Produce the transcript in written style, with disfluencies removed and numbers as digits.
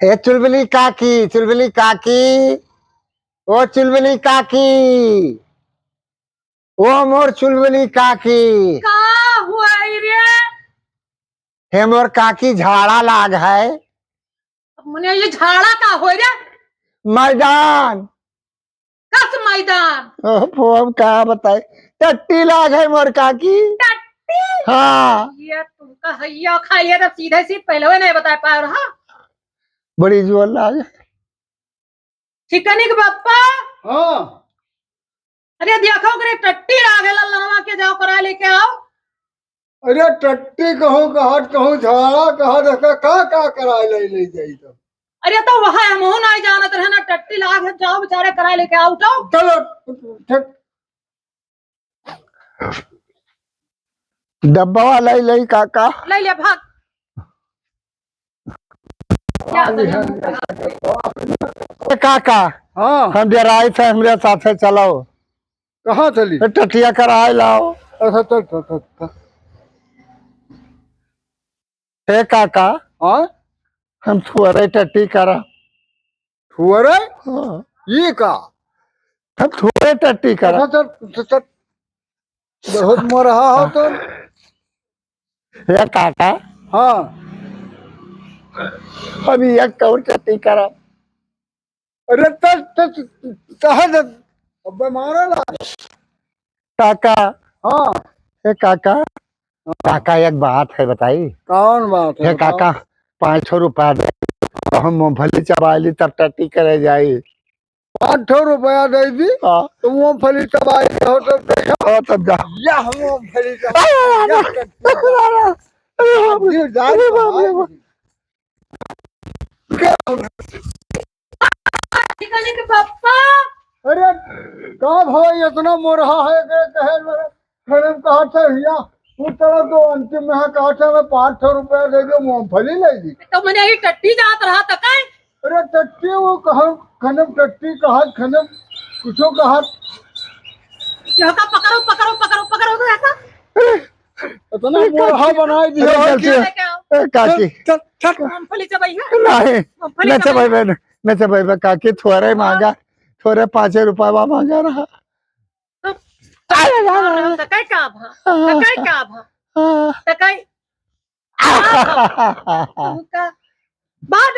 ए चुलबुली काकी, चुलबुली काकी, ओ चुलबुली काकी, ओ मोर चुलबुली काकी। का हुआ रे? हे मोर काकी झाड़ा लाग है। मने ये झाड़ा का हो रे? मैदान कस मैदान? हम क्या बताए, टट्टी लाग है मोर काकी। टट्टी? हाँ ये तुमका हैया खाइए तो सीधे सीध पहले नहीं बता पा रहा। बड़ी जोर लाग है। चिकनिक बाप्पा। हाँ। अरे देखो करे टट्टी आ गेला लनवा के जाओ करा लेके आओ। अरे टट्टी कहूँ कहत कहूँ झाड़ा कहत का करा ले जाई तो। अरे तो वहां हम नहीं जानत रहे ना टट्टी लाग है, जाओ बेचारे करा लेके आओ जाओ। चलो ठीक। डब्बा ले काका। ले ले भाग। क्या ए काका, हाँ। हम जराई थे हमरे साथे चलो। कहाँ चली? टटिया कराए लाओ। अच्छा चल। हे काका, हाँ हम थुअरे टट्टी करा। हुआ हाँ, ये का? हम थुअरे टट्टी करा। अच्छा चल बहुत मो रहा हो तो। हे काका, हाँ। हम एक कौन टट्टी करा। अरे कहा अब मारा ला। काका, हाँ। हे काका, काका एक बात है बताई। कौन बात है? हे काका, 500 रुपया दे तो हम मूंगफली चबाली तब टट्टी करे जाई। 500 रुपया दे दी हाँ तो मूंगफली चबाई हो तो हाँ, तब जा। या मूंगफली चिकनिक बाप्पा। अरे का भाई इतना मोरहा है के कहे मेरे फिर कहा था भैया तू चलो तो अंतिम में कहा था मैं 500 रुपया दे दो मूंगफली ले दी। तो मैंने ये टट्टी जात रहा था काय? अरे टट्टी वो कहा खनम टट्टी कहा खनम कुछो कहा यहाँ का पकड़ो पकड़ो पकड़ो पकड़ो तो ऐसा। इतना मोरहा बनाई दिया अरे कि चल, लेके आओ। ए काकी, चल मूंगफली चबाई है। नहीं मूंगफली न चबाई है। चबाई न चबाई काकी, थोड़े मांगा, थोड़े 5 रुपया मांगा रहा। तो तकाई का भा, तकाई का भा, तकाई तुमका बाद